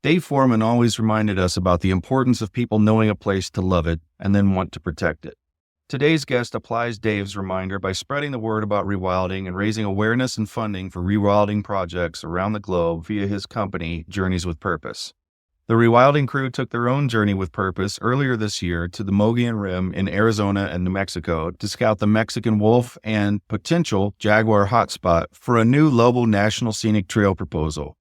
Dave Foreman always reminded us about the importance of people knowing a place to love it and then want to protect it. Today's guest applies Dave's reminder by spreading the word about rewilding and raising awareness and funding for rewilding projects around the globe via his company, Journeys with Purpose. The Rewilding crew took their own journey with purpose earlier this year to the Mogollon Rim in Arizona and New Mexico to scout the Mexican wolf and potential jaguar hotspot for a new Lobo National Scenic Trail proposal.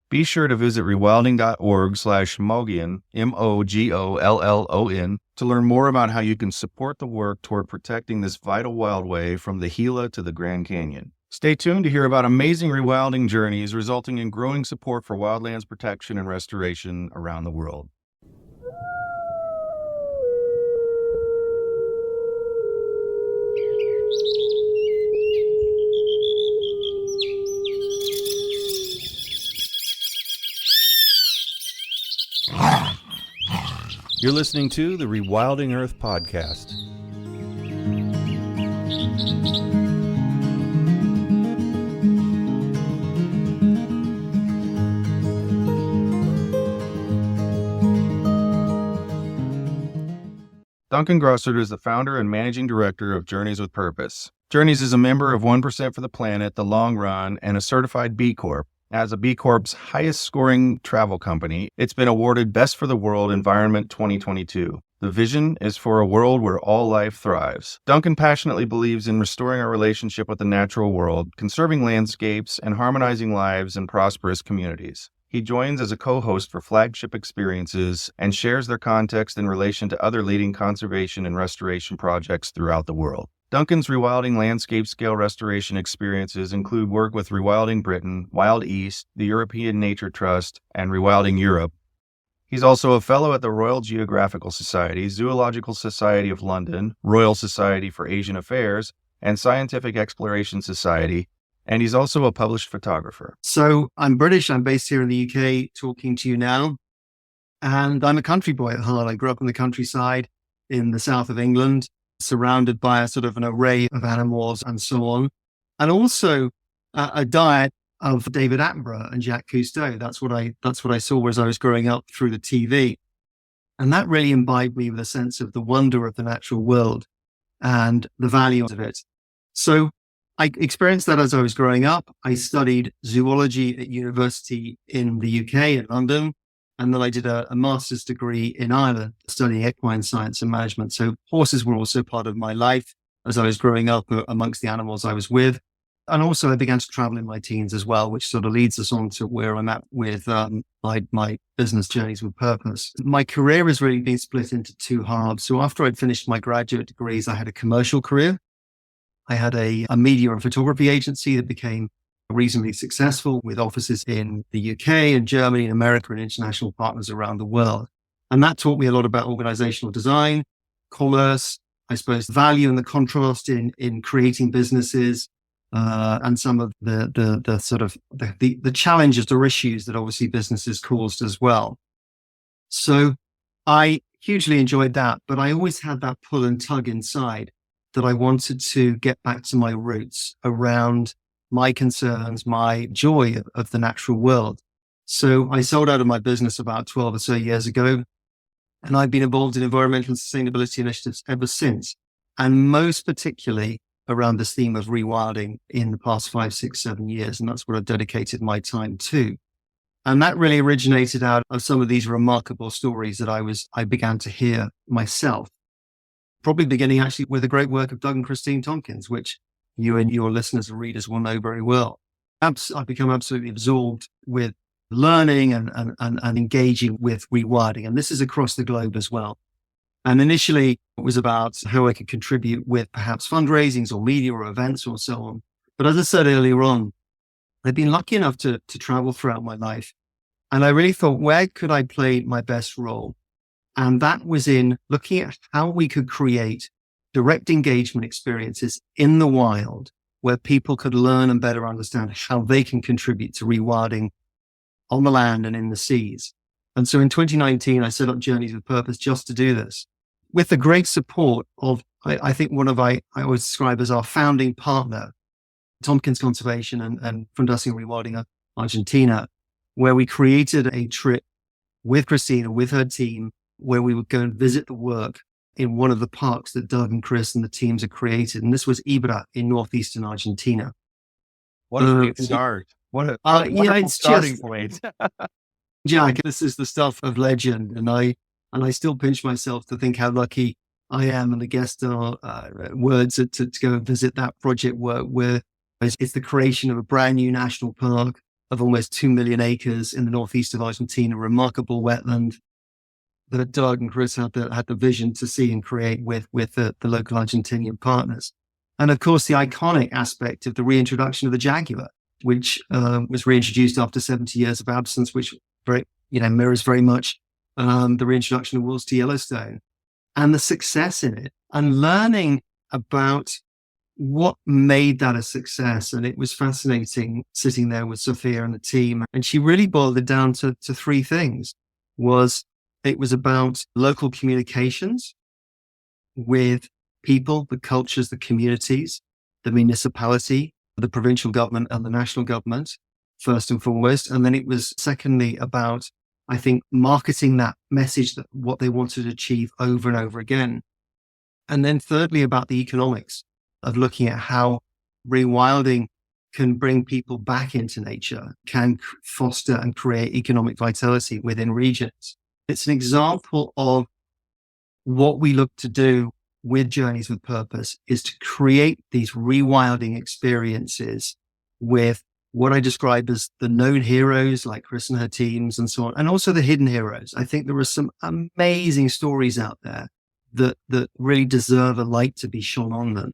Be sure to visit rewilding.org/Mogollon, Mogollon, to learn more about how you can support the work toward protecting this vital wildway from the Gila to the Grand Canyon. Stay tuned to hear about amazing rewilding journeys resulting in growing support for wildlands protection and restoration around the world. You're listening to the Rewilding Earth podcast. Duncan Grossart is the founder and managing director of Journeys with Purpose. Journeys is a member of 1% for the Planet, The Long Run, and a certified B Corp. As a B Corp's highest scoring travel company, it's been awarded Best for the World Environment 2022. The vision is for a world where all life thrives. Duncan passionately believes in restoring our relationship with the natural world, conserving landscapes, and harmonizing lives in prosperous communities. He joins as a co-host for Flagship Experiences and shares their context in relation to other leading conservation and restoration projects throughout the world. Duncan's rewilding landscape scale restoration experiences include work with Rewilding Britain, Wild East, the European Nature Trust, and Rewilding Europe. He's also a fellow at the Royal Geographical Society, Zoological Society of London, Royal Society for Asian Affairs, and Scientific Exploration Society, and he's also a published photographer. So I'm British. I'm based here in the UK talking to you now, and I'm a country boy at heart. I grew up in the countryside in the south of England, surrounded by a sort of an array of animals and so on. And also a diet of David Attenborough and Jacques Cousteau. That's what I saw as I was growing up through the TV. And that really imbibed me with a sense of the wonder of the natural world and the value of it. So I experienced that as I was growing up. I studied zoology at university in the UK, in London. And then I did a master's degree in Ireland, studying equine science and management. So horses were also part of my life as I was growing up amongst the animals I was with. And also I began to travel in my teens as well, which sort of leads us on to where I'm at with my business Journeys with Purpose. My career has really been split into two halves. So after I'd finished my graduate degrees, I had a commercial career. I had a media and photography agency that became reasonably successful with offices in the UK and Germany and America and international partners around the world. And that taught me a lot about organizational design, commerce, I suppose, value and the contrast in creating businesses, and some of the sort of the challenges or issues that obviously businesses caused as well. So I hugely enjoyed that, but I always had that pull and tug inside that I wanted to get back to my roots around my concerns, my joy of the natural world. So I sold out of my business about 12 or so years ago, and I've been involved in environmental and sustainability initiatives ever since, and most particularly around this theme of rewilding in the past 5, 6, 7 years. And that's what I've dedicated my time to. And that really originated out of some of these remarkable stories that I began to hear myself, probably beginning actually with the great work of Doug and Christine Tompkins, which you and your listeners and readers will know very well. I've become absolutely absorbed with learning and engaging with rewilding. And this is across the globe as well. And initially it was about how I could contribute with perhaps fundraisings or media or events or so on. But as I said earlier on, I've been lucky enough to travel throughout my life. And I really thought, where could I play my best role? And that was in looking at how we could create direct engagement experiences in the wild where people could learn and better understand how they can contribute to rewilding on the land and in the seas. And so in 2019, I set up Journeys with Purpose just to do this with the great support of, I think I always describe as our founding partner, Tompkins Conservation and Fundación Rewilding Argentina, where we created a trip with Christina, with her team, where we would go and visit the work in one of the parks that Doug and Kris and the teams had created. And this was Ibera in northeastern Argentina. What a great start. What a wonderful it's starting just, point. Jack, this is the stuff of legend. And I still pinch myself to think how lucky I am and the guest words to go and visit that project work where it's the creation of a brand new national park of almost 2 million acres in the northeast of Argentina, remarkable wetland that Doug and Kris had the vision to see and create with the local Argentinian partners. And of course, the iconic aspect of the reintroduction of the jaguar, which was reintroduced after 70 years of absence, which mirrors very much the reintroduction of wolves to Yellowstone, and the success in it, and learning about what made that a success. And it was fascinating sitting there with Sophia and the team. And she really boiled it down to three things. It was about local communications with people, the cultures, the communities, the municipality, the provincial government and the national government, first and foremost. And then it was secondly about, I think, marketing that message, that what they wanted to achieve over and over again. And then thirdly, about the economics of looking at how rewilding can bring people back into nature, can foster and create economic vitality within regions. It's an example of what we look to do with Journeys with Purpose, is to create these rewilding experiences with what I describe as the known heroes like Kris and her teams and so on, and also the hidden heroes. I think there are some amazing stories out there that really deserve a light to be shone on them.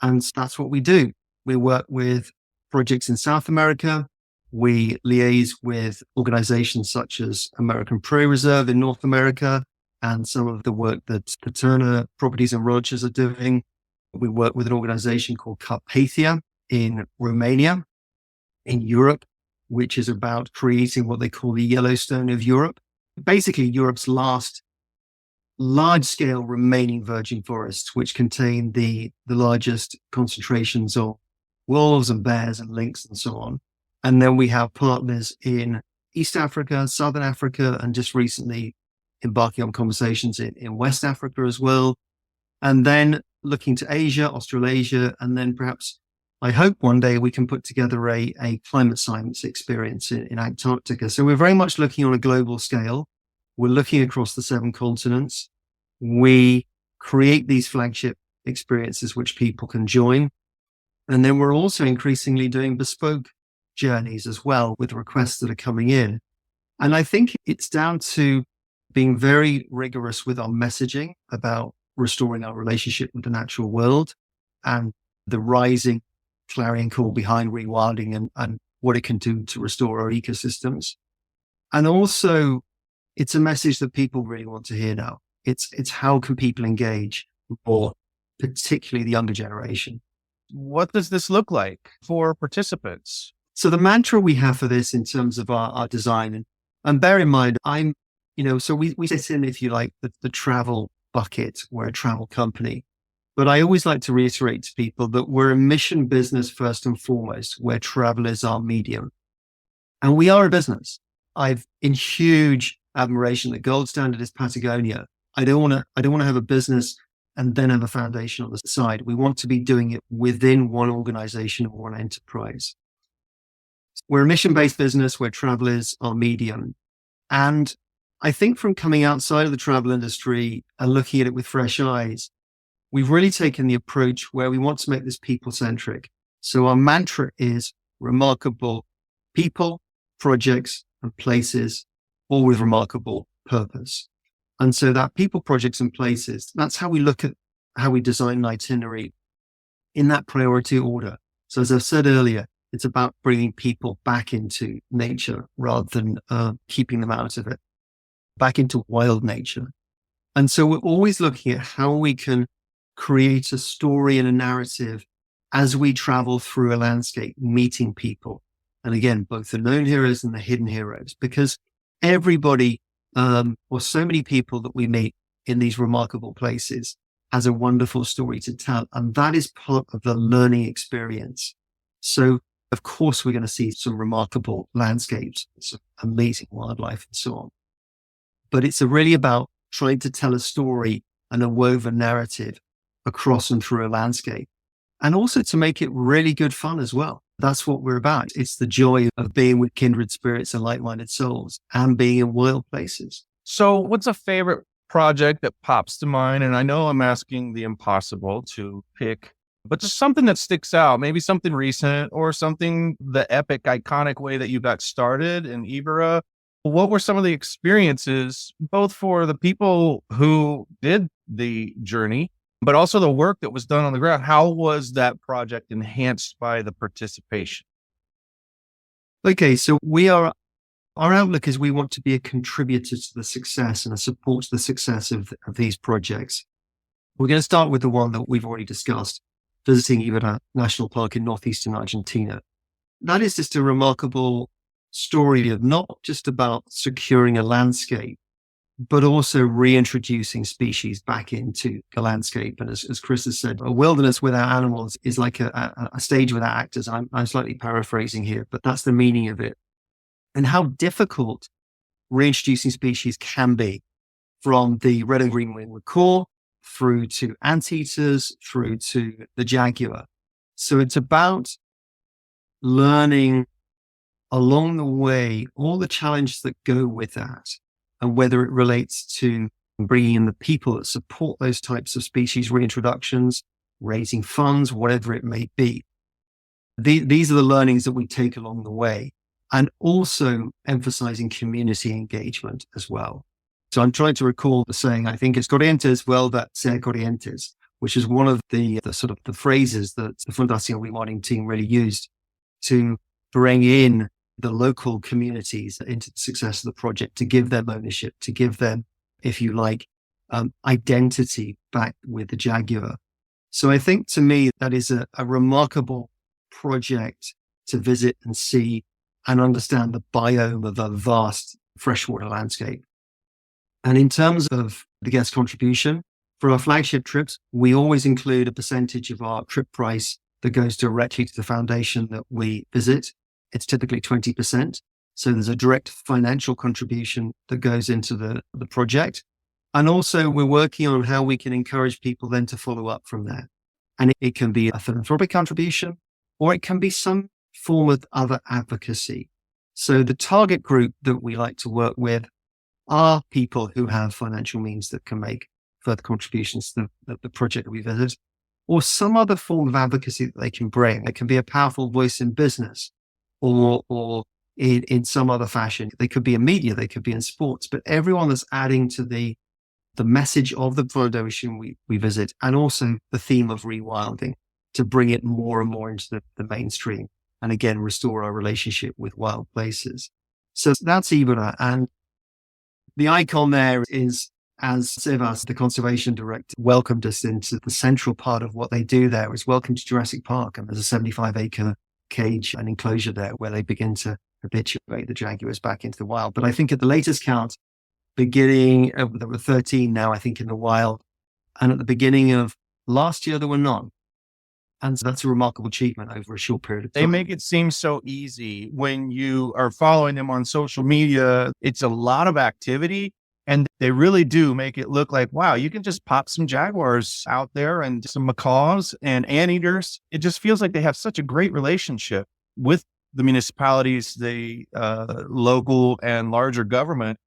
And that's what we do. We work with projects in South America. We liaise with organizations such as American Prairie Reserve in North America and some of the work that the Turner Properties and Ranches are doing. We work with an organization called Carpathia in Romania, in Europe, which is about creating what they call the Yellowstone of Europe. Basically, Europe's last large-scale remaining virgin forests, which contain the largest concentrations of wolves and bears and lynx and so on. And then we have partners in East Africa, Southern Africa, and just recently embarking on conversations in West Africa as well. And then looking to Asia, Australasia, and then perhaps I hope one day we can put together a climate science experience in Antarctica. So we're very much looking on a global scale. We're looking across the 7 continents. We create these flagship experiences which people can join. And then we're also increasingly doing bespoke journeys as well with requests that are coming in. And I think it's down to being very rigorous with our messaging about restoring our relationship with the natural world and the rising clarion call behind rewilding and what it can do to restore our ecosystems. And also, it's a message that people really want to hear now. It's how can people engage more, particularly the younger generation. What does this look like for participants? So the mantra we have for this in terms of our design, and bear in mind, so we sit in, if you like, the travel bucket. We're a travel company. But I always like to reiterate to people that we're a mission business first and foremost, where travel is our medium. And we are a business. I've in huge admiration that gold standard is Patagonia. I don't want to have a business and then have a foundation on the side. We want to be doing it within one organization or one enterprise. We're a mission-based business where travel is our medium. And I think from coming outside of the travel industry and looking at it with fresh eyes, we've really taken the approach where we want to make this people-centric. So our mantra is remarkable people, projects, and places, all with remarkable purpose. And so that people, projects, and places, that's how we look at how we design an itinerary in that priority order. So as I've said earlier, it's about bringing people back into nature rather than keeping them out of it, back into wild nature. And so we're always looking at how we can create a story and a narrative as we travel through a landscape, meeting people. And again, both the known heroes and the hidden heroes, because everybody, or so many people that we meet in these remarkable places has a wonderful story to tell. And that is part of the learning experience. So of course, we're going to see some remarkable landscapes, some amazing wildlife and so on. but it's really about trying to tell a story and a woven narrative across and through a landscape, and also to make it really good fun as well. That's what we're about. It's the joy of being with kindred spirits and like-minded souls and being in wild places. So what's a favorite project that pops to mind? And I know I'm asking the impossible to pick, but just something that sticks out, maybe something recent or something the epic, iconic way that you got started in Ibera. What were some of the experiences, both for the people who did the journey, but also the work that was done on the ground? How was that project enhanced by the participation? Okay, so our outlook is we want to be a contributor to the success and a support to the success of these projects. We're going to start with the one that we've already discussed, visiting Ibera National Park in northeastern Argentina. That is just a remarkable story of not just about securing a landscape, but also reintroducing species back into the landscape. And as Kris has said, a wilderness without animals is like a stage without actors. I'm slightly paraphrasing here, but that's the meaning of it. And how difficult reintroducing species can be, from the red and green winged macaw through to anteaters, through to the jaguar. So it's about learning along the way all the challenges that go with that, and whether it relates to bringing in the people that support those types of species reintroductions, raising funds, whatever it may be. These are the learnings that we take along the way, and also emphasizing community engagement as well. So I'm trying to recall the saying, I think it's corrientes vuelve ser corrientes, which is one of the sort of the phrases that the Fundación Rewilding team really used to bring in the local communities into the success of the project, to give them ownership, to give them, if you like, identity back with the jaguar. So I think, to me, that is a remarkable project to visit and see and understand the biome of a vast freshwater landscape. And in terms of the guest contribution, for our flagship trips, we always include a percentage of our trip price that goes directly to the foundation that we visit. It's typically 20%. So there's a direct financial contribution that goes into the project. And also we're working on how we can encourage people then to follow up from there. And it can be a philanthropic contribution, or it can be some form of other advocacy. So the target group that we like to work with are people who have financial means that can make further contributions to the project that we visit, or some other form of advocacy that they can bring. It can be a powerful voice in business, or in some other fashion. They could be in media, they could be in sports, but everyone that's adding to the message of the foundation we visit, and also the theme of rewilding, to bring it more and more into the mainstream, and again, restore our relationship with wild places. So that's Ibera. And the icon there is, as Sebas, the conservation director, welcomed us into the central part of what they do there, is welcome to Jurassic Park. And there's a 75-acre cage and enclosure there where they begin to habituate the jaguars back into the wild. But I think at the latest count, there were 13 now, I think, in the wild. And at the beginning of last year, there were none. And so that's a remarkable achievement over a short period of time. They make it seem so easy when you are following them on social media. It's a lot of activity, and they really do make it look like, wow, you can just pop some jaguars out there and some macaws and anteaters. It just feels like they have such a great relationship with the municipalities, the local and larger government,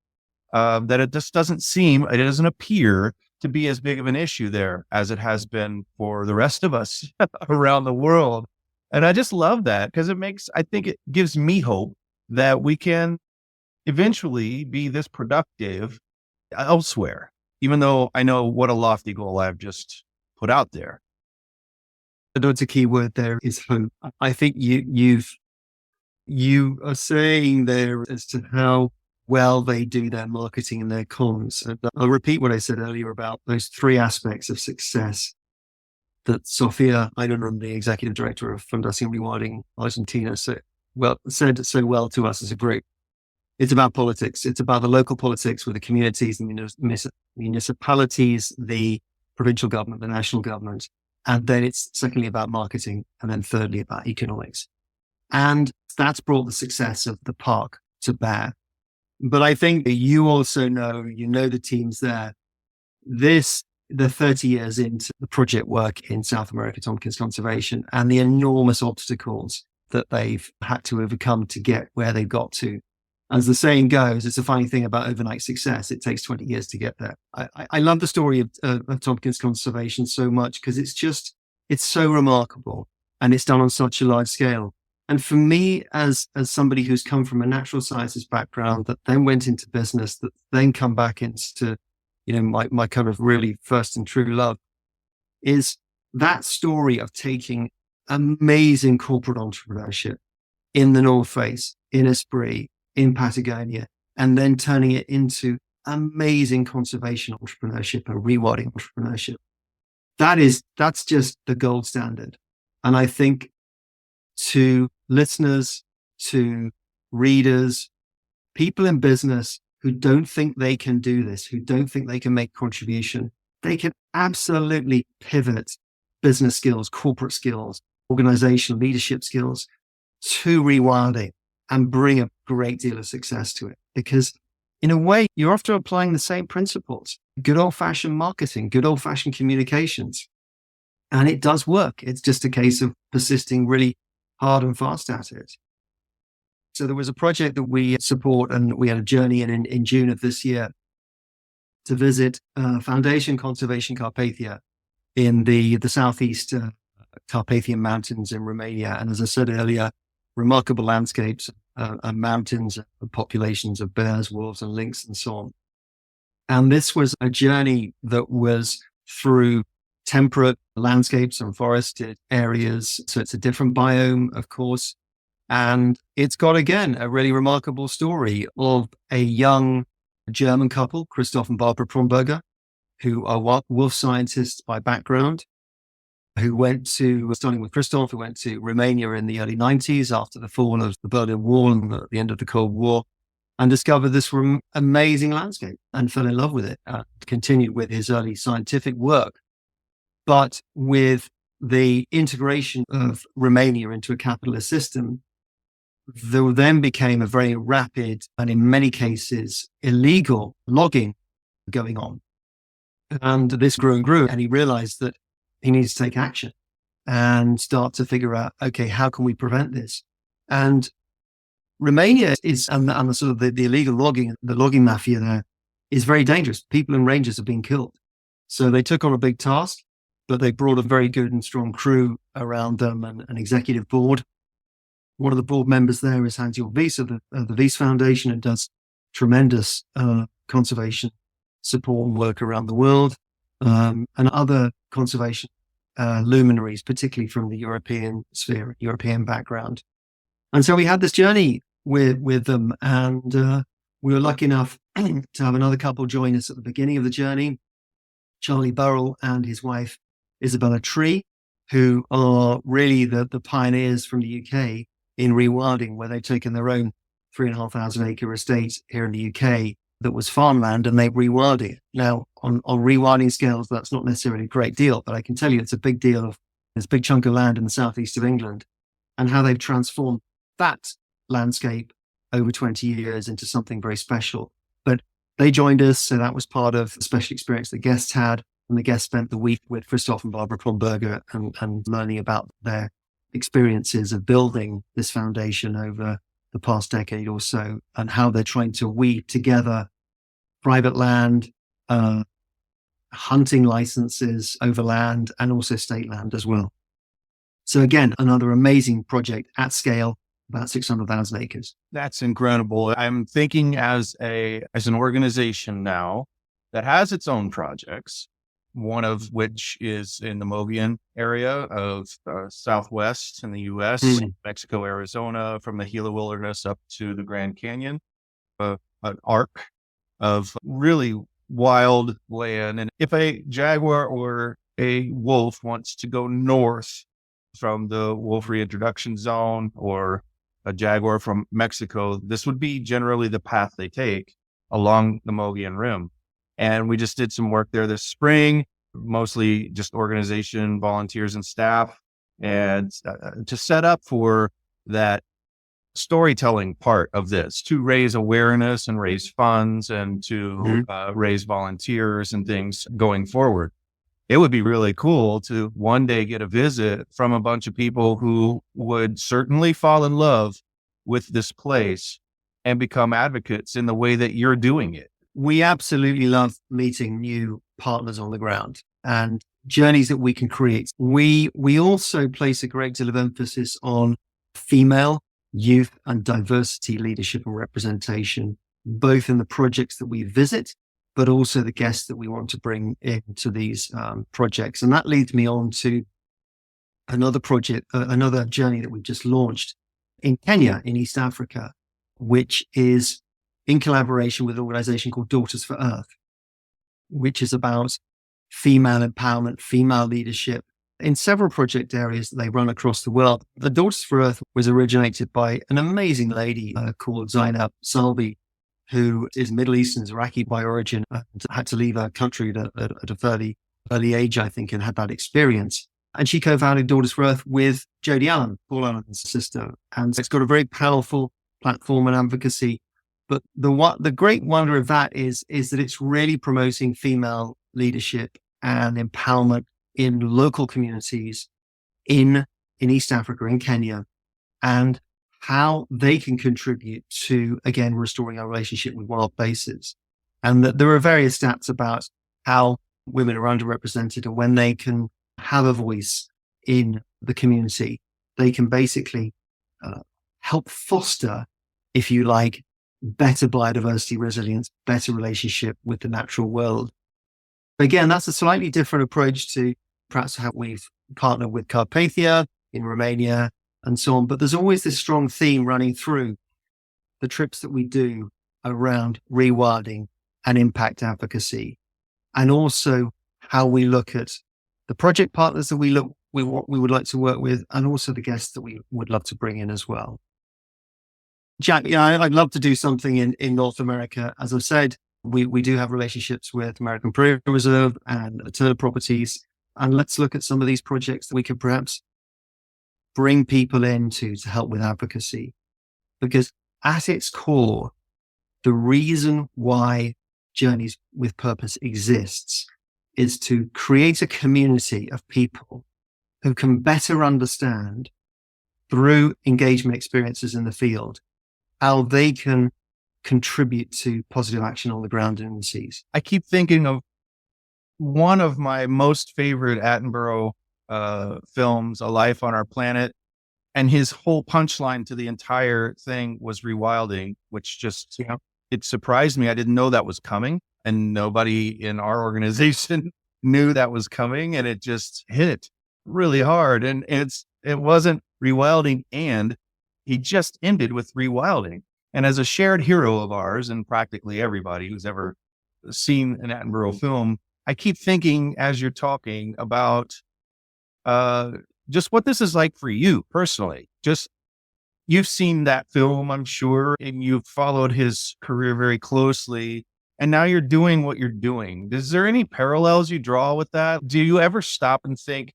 that it just it doesn't appear to be as big of an issue there as it has been for the rest of us around the world. And I just love that, because I think it gives me hope that we can eventually be this productive elsewhere, even though I know what a lofty goal I've just put out there. I know it's a key word there, is hope. I think you are saying there as to how well they do their marketing and their comms. And I'll repeat what I said earlier about those three aspects of success that Sofia Eidenrund, the executive director of Fundación Rewilding Argentina, said so well to us as a group. It's about politics. It's about the local politics with the communities, the municipalities, the provincial government, the national government. And then it's secondly about marketing. And then thirdly about economics. And that's brought the success of the park to bear. But I think you also know, the teams there. The 30 years into the project work in South America, Tompkins Conservation, and the enormous obstacles that they've had to overcome to get where they've got to. As the saying goes, it's a funny thing about overnight success. It takes 20 years to get there. I love the story of Tompkins Conservation so much because it's so remarkable and it's done on such a large scale. And for me, as somebody who's come from a natural sciences background that then went into business, that then come back into, my kind of really first and true love, is that story of taking amazing corporate entrepreneurship in the North Face, in Esprit, in Patagonia, and then turning it into amazing conservation entrepreneurship and rewilding entrepreneurship. That's just the gold standard. And I think to listeners, to readers, people in business who don't think they can do this, who don't think they can make contribution, they can absolutely pivot business skills, corporate skills, organizational leadership skills to rewilding and bring a great deal of success to it. Because in a way, you're often applying the same principles, good old fashioned marketing, good old fashioned communications. And it does work. It's just a case of persisting really hard and fast at it. So there was a project that we support, and we had a journey in June of this year to visit Foundation Conservation Carpathia in the southeast Carpathian Mountains in Romania. And as I said earlier, remarkable landscapes and mountains and populations of bears, wolves, and lynx, and so on. And this was a journey that was through temperate landscapes and forested areas. So it's a different biome, of course. And it's got, again, a really remarkable story of a young German couple, Christoph and Barbara Promberger, who are wolf scientists by background, starting with Christoph, who went to Romania in the early 90s after the fall of the Berlin Wall and the end of the Cold War, and discovered this amazing landscape and fell in love with it, continued with his early scientific work. But with the integration of Romania into a capitalist system, there then became a very rapid and in many cases illegal logging going on. And this grew and grew, and he realized that he needs to take action and start to figure out, okay, how can we prevent this? And Romania is, and the sort of the illegal logging, the logging mafia there is very dangerous. People and rangers are being killed. So they took on a big task, but they brought a very good and strong crew around them and an executive board. One of the board members there is Hans-Jörg Wyss of the Wyss Foundation, and does tremendous conservation support and work around the world, and other conservation luminaries, particularly from the European sphere, European background. And so we had this journey with them, and we were lucky enough to have another couple join us at the beginning of the journey, Charlie Burrell and his wife, Isabella Tree, who are really the pioneers from the UK in rewilding, where they've taken their own 3,500 acre estate here in the UK that was farmland, and they've rewilded it. Now, on rewilding scales, that's not necessarily a great deal, but I can tell you it's a big deal. There's a big chunk of land in the southeast of England, and how they've transformed that landscape over 20 years into something very special. But they joined us, so that was part of the special experience the guests had, and the guests spent the week with Christoph and Barbara Promberger and learning about their experiences of building this foundation over the past decade or so, and how they're trying to weave together private land, hunting licenses over land, and also state land as well. So again, another amazing project at scale, about 600,000 acres. That's incredible. I'm thinking as an organization now that has its own projects, one of which is in the Mogollon area of Southwest in the U.S., Mexico, Arizona, from the Gila Wilderness up to the Grand Canyon, an arc of really wild land. And if a jaguar or a wolf wants to go north from the wolf reintroduction zone, or a jaguar from Mexico, this would be generally the path they take along the Mogollon Rim. And we just did some work there this spring, mostly just organization, volunteers, and staff, and to set up for that storytelling part of this to raise awareness and raise funds and to raise volunteers and things going forward. It would be really cool to one day get a visit from a bunch of people who would certainly fall in love with this place and become advocates in the way that you're doing it. We absolutely love meeting new partners on the ground and journeys that we can create. We also place a great deal of emphasis on female, youth, and diversity leadership and representation, both in the projects that we visit, but also the guests that we want to bring into these projects. And that leads me on to another project, another journey that we've just launched in Kenya, in East Africa, which is in collaboration with an organization called Daughters for Earth, which is about female empowerment, female leadership in several project areas that they run across the world. The Daughters for Earth was originated by an amazing lady called Zainab Salbi, who is Middle Eastern, Iraqi by origin, and had to leave her country at a fairly early age, I think, and had that experience. And she co-founded Daughters for Earth with Jodie Allen, Paul Allen's sister. And it's got a very powerful platform and advocacy. But the great wonder of that is that it's really promoting female leadership and empowerment in local communities in East Africa, in Kenya, and how they can contribute to, again, restoring our relationship with wild places. And that there are various stats about how women are underrepresented, and when they can have a voice in the community, they can basically help foster, if you like, better biodiversity resilience, better relationship with the natural world. Again, that's a slightly different approach to perhaps how we've partnered with Carpathia in Romania and so on. But there's always this strong theme running through the trips that we do around rewilding and impact advocacy, and also how we look at the project partners that we would like to work with, and also the guests that we would love to bring in as well. Jack, I'd love to do something in North America. As I've said, we do have relationships with American Prairie Reserve and Turner Properties. And let's look at some of these projects that we could perhaps bring people into to help with advocacy. Because at its core, the reason why Journeys with Purpose exists is to create a community of people who can better understand, through engagement experiences in the field, how they can contribute to positive action on the ground and in the seas. I keep thinking of one of my most favorite Attenborough films, A Life on Our Planet, and his whole punchline to the entire thing was rewilding, which just, it surprised me. I didn't know that was coming, and nobody in our organization knew that was coming, and it just hit really hard. And it wasn't rewilding, and he just ended with rewilding. And as a shared hero of ours, and practically everybody who's ever seen an Attenborough film, I keep thinking as you're talking about just what this is like for you personally. Just, you've seen that film, I'm sure, and you've followed his career very closely, and now you're doing what you're doing. Is there any parallels you draw with that? Do you ever stop and think,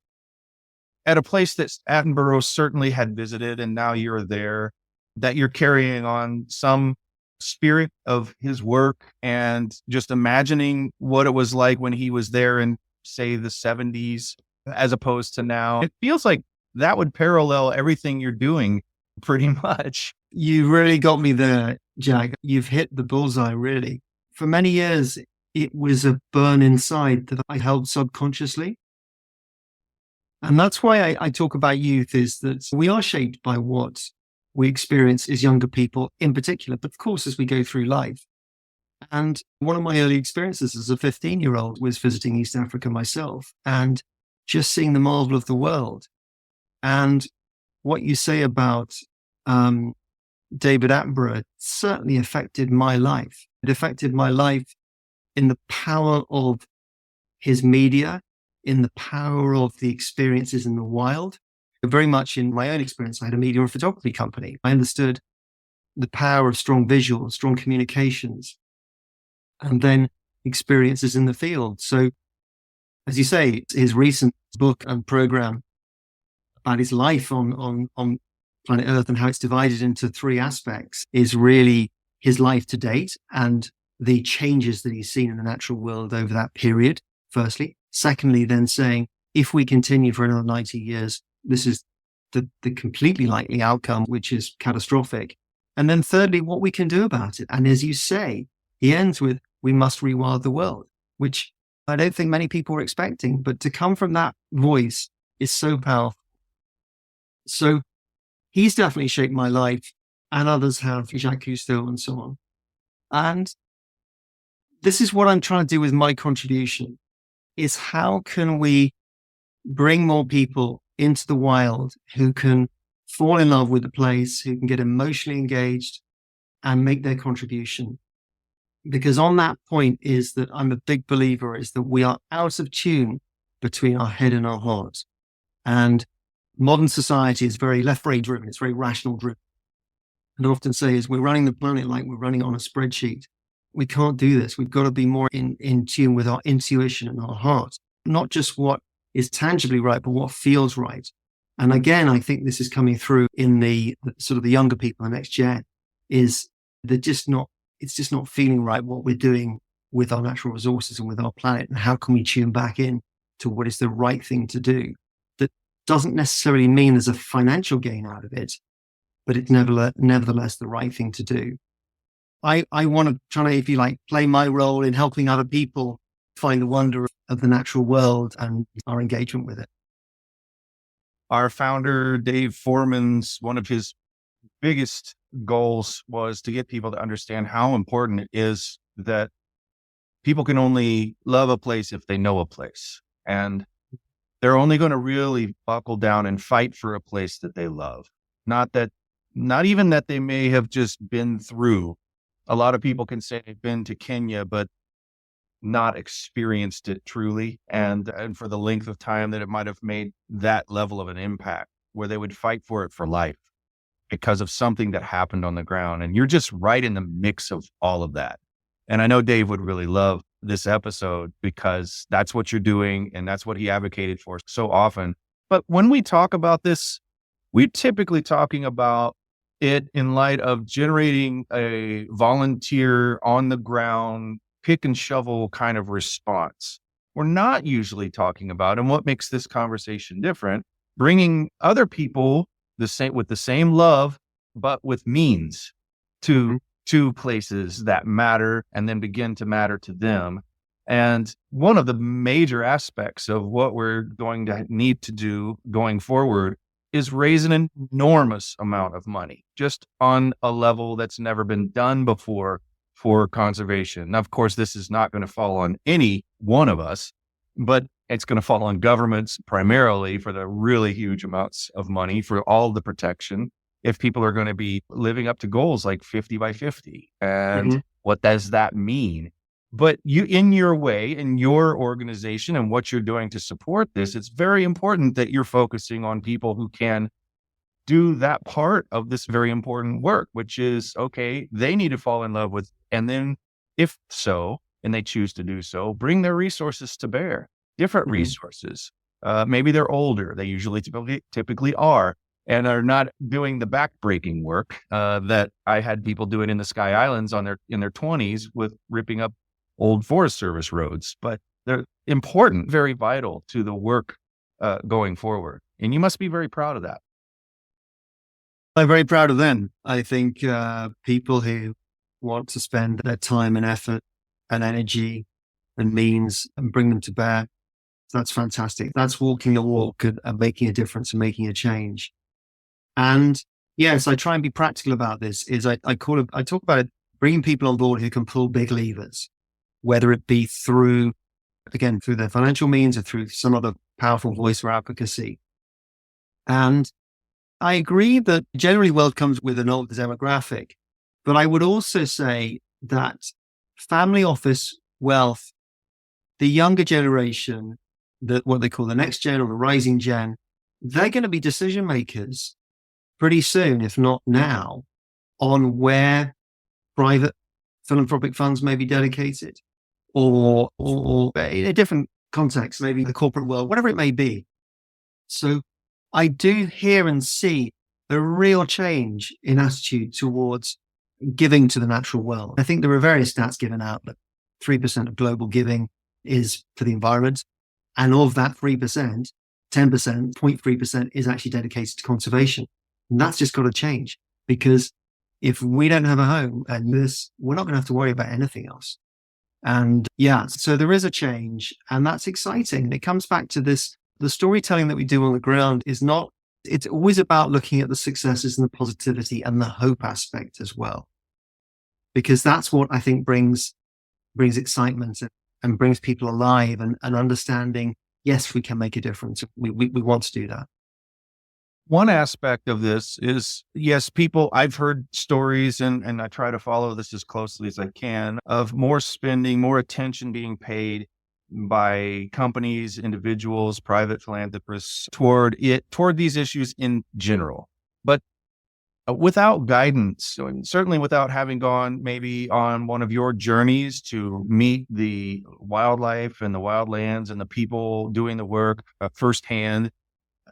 at a place that Attenborough certainly had visited and now you're there, that you're carrying on some spirit of his work and just imagining what it was like when he was there in, say, the 70s as opposed to now? It feels like that would parallel everything you're doing pretty much. You really got me there, Jack. You've hit the bullseye, really. For many years, it was a burn inside that I held subconsciously. And that's why I talk about youth, is that we are shaped by what we experience as younger people in particular, but of course, as we go through life. And one of my early experiences as a 15-year-old was visiting East Africa myself and just seeing the marvel of the world. And what you say about David Attenborough certainly affected my life. It affected my life in the power of his media, in the power of the experiences in the wild. Very much in my own experience, I had a media and photography company. I understood the power of strong visuals, strong communications, and then experiences in the field. So, as you say, his recent book and program about his life on planet Earth and how it's divided into three aspects is really his life to date and the changes that he's seen in the natural world over that period, firstly. Secondly, then saying, if we continue for another 90 years, this is the completely likely outcome, which is catastrophic. And then thirdly, what we can do about it. And as you say, he ends with, we must rewild the world, which I don't think many people were expecting, but to come from that voice is so powerful. So he's definitely shaped my life, and others have, Jacques Cousteau and so on. And this is what I'm trying to do with my contribution, is how can we bring more people into the wild who can fall in love with the place, who can get emotionally engaged and make their contribution. Because on that point is that I'm a big believer is that we are out of tune between our head and our heart. And modern society is very left-brain driven. It's very rational driven. And I often say is we're running the planet like we're running on a spreadsheet. We can't do this. We've got to be more in tune with our intuition and our heart, not just what is tangibly right, but what feels right. And again, I think this is coming through in the sort of the younger people, the next gen, is it's just not feeling right what we're doing with our natural resources and with our planet. And how can we tune back in to what is the right thing to do? That doesn't necessarily mean there's a financial gain out of it, but it's nevertheless the right thing to do. I want to try to, if you like, play my role in helping other people find the wonder of the natural world and our engagement with it. Our founder, Dave Foreman's, one of his biggest goals was to get people to understand how important it is that people can only love a place if they know a place. And they're only going to really buckle down and fight for a place that they love. Not even that they may have just been through. A lot of people can say they've been to Kenya, but not experienced it truly. And for the length of time that it might have made that level of an impact, where they would fight for it for life because of something that happened on the ground. And you're just right in the mix of all of that. And I know Dave would really love this episode because that's what you're doing and that's what he advocated for so often. But when we talk about this, we're typically talking about it in light of generating a volunteer on the ground, pick and shovel kind of response. We're not usually talking about, and what makes this conversation different, bringing other people with the same love, but with means to places that matter and then begin to matter to them. And one of the major aspects of what we're going to need to do going forward is raise an enormous amount of money, just on a level that's never been done before for conservation. Now, of course, this is not going to fall on any one of us, but it's going to fall on governments primarily for the really huge amounts of money for all the protection. If people are going to be living up to goals like 50 by 50, and what does that mean? But you, in your way, in your organization and what you're doing to support this, it's very important that you're focusing on people who can do that part of this very important work, which is, okay, they need to fall in love with, and then if so, and they choose to do so, bring their resources to bear, different resources. Maybe they're older. They usually typically are, and are not doing the backbreaking work that I had people doing in the Sky Islands in their 20s with ripping up old Forest Service roads. But they're important, very vital to the work going forward. And you must be very proud of that. I'm very proud of them. I think people who want to spend their time and effort and energy and means and bring them to bear, that's fantastic. That's walking the walk and making a difference and making a change. And yes, I try and be practical about this. I talk about it, bringing people on board who can pull big levers, whether it be through their financial means or through some other powerful voice or advocacy. And I agree that generally wealth comes with an older demographic, but I would also say that family office wealth, the younger generation, what they call the next gen or the rising gen, they're going to be decision makers pretty soon, if not now, on where private philanthropic funds may be dedicated or in a different context, maybe the corporate world, whatever it may be. So I do hear and see a real change in attitude towards giving to the natural world. I think there are various stats given out that 3% of global giving is for the environment. And of that 3%, 10%, 0.3% is actually dedicated to conservation. And that's just got to change, because if we don't have a home and this, we're not going to have to worry about anything else. And yeah, so there is a change, and that's exciting. And it comes back to this, the storytelling that we do on the ground is not, it's always about looking at the successes and the positivity and the hope aspect as well. Because that's what I think brings excitement and brings people alive and understanding, yes, we can make a difference. We want to do that. One aspect of this is, yes, people, I've heard stories, and I try to follow this as closely as I can, of more spending, more attention being paid by companies, individuals, private philanthropists toward these issues in general. But without guidance, and certainly without having gone maybe on one of your journeys to meet the wildlife and the wildlands and the people doing the work firsthand,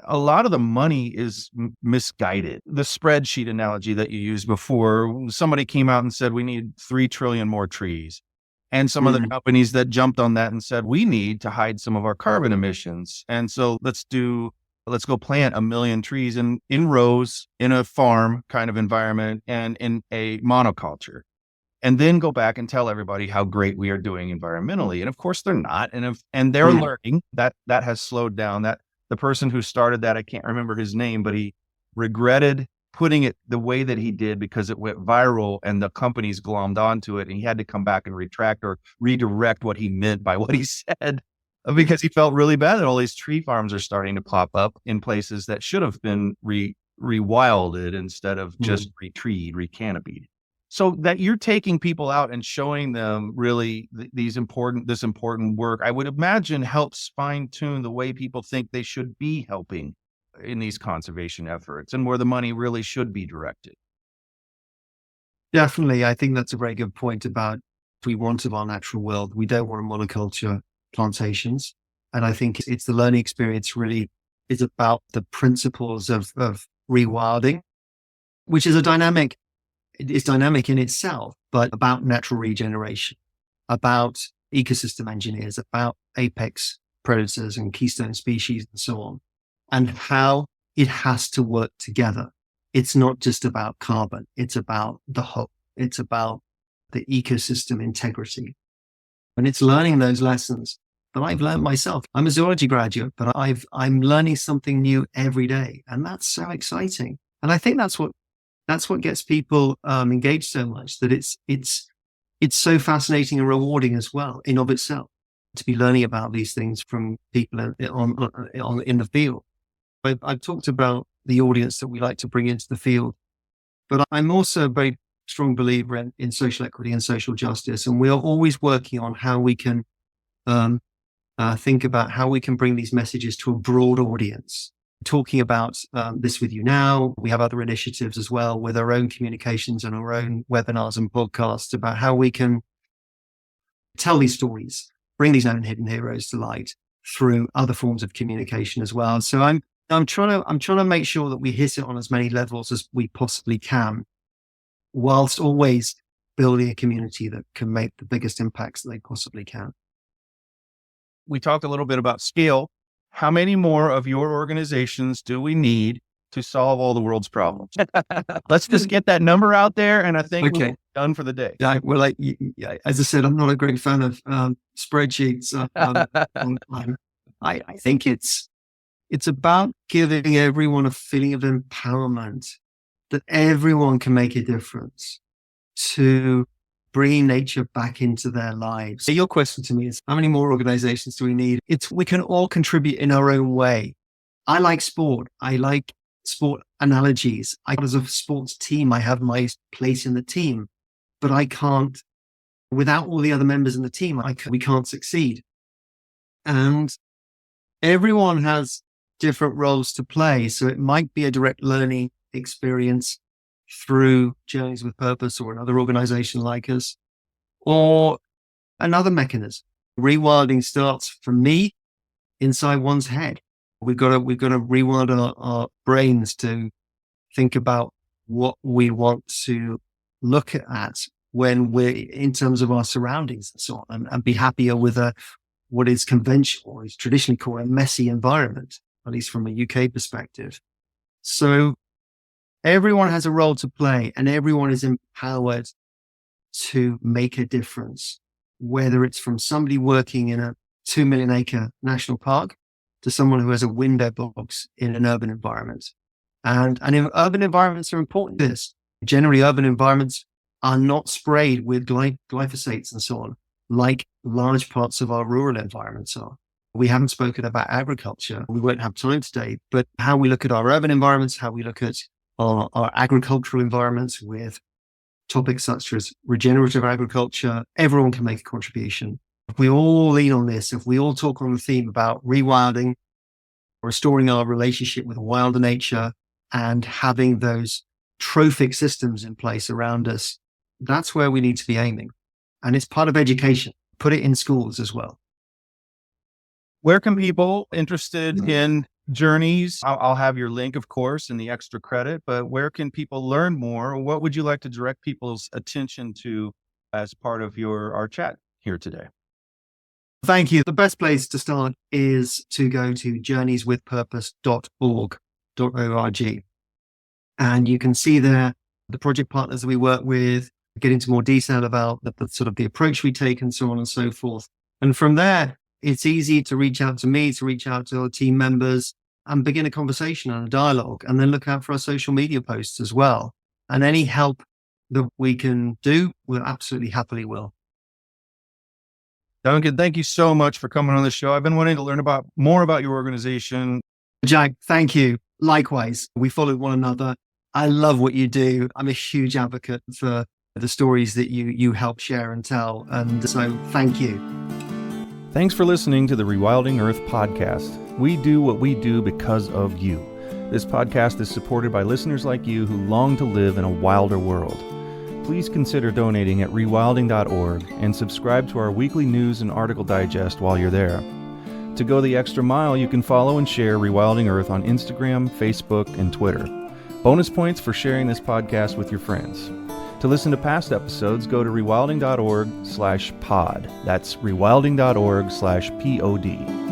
a lot of the money is misguided. The spreadsheet analogy that you used before, somebody came out and said, we need 3 trillion more trees. And some of the companies that jumped on that and said, we need to hide some of our carbon emissions. And so let's go plant 1 million trees in rows in a farm kind of environment and in a monoculture. And then go back and tell everybody how great we are doing environmentally. And of course they're not. And they're learning that has slowed down. That the person who started that, I can't remember his name, but he regretted putting it the way that he did because it went viral and the companies glommed onto it, and he had to come back and retract or redirect what he meant by what he said, because he felt really bad that all these tree farms are starting to pop up in places that should have been rewilded instead of just retreed, recanopied. So that you're taking people out and showing them really this important work, I would imagine helps fine tune the way people think they should be helping in these conservation efforts and where the money really should be directed. Definitely. I think that's a very good point about, if we want of our natural world, we don't want monoculture plantations. And I think it's the learning experience really is about the principles of rewilding, which is dynamic in itself, but about natural regeneration, about ecosystem engineers, about apex predators and keystone species and so on, and how it has to work together. It's not just about carbon. It's about the whole. It's about the ecosystem integrity. And it's learning those lessons that I've learned myself. I'm a zoology graduate, but I'm learning something new every day. And that's so exciting. And I think that's what gets people engaged so much, that it's so fascinating and rewarding as well in of itself to be learning about these things from people in the field. I've talked about the audience that we like to bring into the field, but I'm also a very strong believer in social equity and social justice. And we are always working on how we can think about how we can bring these messages to a broad audience. Talking about this with you now, we have other initiatives as well with our own communications and our own webinars and podcasts about how we can tell these stories, bring these known hidden heroes to light through other forms of communication as well. So I'm trying to make sure that we hit it on as many levels as we possibly can, whilst always building a community that can make the biggest impacts that they possibly can. We talked a little bit about scale. How many more of your organizations do we need to solve all the world's problems? Let's just get that number out there, and I think we're done for the day. Yeah, well, as I said, I'm not a great fan of spreadsheets. I think it's about giving everyone a feeling of empowerment, that everyone can make a difference, to bringing nature back into their lives. So your question to me is, how many more organizations do we need? We can all contribute in our own way. I like sport. I like sport analogies. As a sports team, I have my place in the team, but I can't, without all the other members in the team, we can't succeed. And everyone has different roles to play. So it might be a direct learning experience through Journeys with Purpose or another organization like us, or another mechanism. Rewilding starts, for me, inside one's head. We've got to rewild our brains to think about what we want to look at when we're in terms of our surroundings and so on, and be happier with what is conventional, or is traditionally called a messy environment, at least from a UK perspective. So everyone has a role to play, and everyone is empowered to make a difference, whether it's from somebody working in a 2 million acre national park to someone who has a window box in an urban environment. And urban environments are important to this. Generally, urban environments are not sprayed with glyphosates and so on, like large parts of our rural environments are. We haven't spoken about agriculture. We won't have time today, but how we look at our urban environments, how we look at our agricultural environments with topics such as regenerative agriculture, everyone can make a contribution. If we all lean on this, if we all talk on the theme about rewilding, restoring our relationship with wilder nature, and having those trophic systems in place around us, that's where we need to be aiming. And it's part of education. Put it in schools as well. Where can people interested in Journeys? I'll have your link, of course, and the extra credit, but where can people learn more? What would you like to direct people's attention to as part of our chat here today? Thank you. The best place to start is to go to journeyswithpurpose.org. And you can see there the project partners that we work with, get into more detail about the sort of the approach we take and so on and so forth. And from there, it's easy to reach out to me, to reach out to our team members and begin a conversation and a dialogue, and then look out for our social media posts as well. And any help that we can do, we'll absolutely happily will. Duncan, thank you so much for coming on the show. I've been wanting to learn more about your organization. Jack, thank you. Likewise, we follow one another. I love what you do. I'm a huge advocate for the stories that you help share and tell. And so thank you. Thanks for listening to the Rewilding Earth podcast. We do what we do because of you. This podcast is supported by listeners like you who long to live in a wilder world. Please consider donating at rewilding.org and subscribe to our weekly news and article digest while you're there. To go the extra mile, you can follow and share Rewilding Earth on Instagram, Facebook, and Twitter. Bonus points for sharing this podcast with your friends. To listen to past episodes, go to rewilding.org/pod. That's rewilding.org/pod.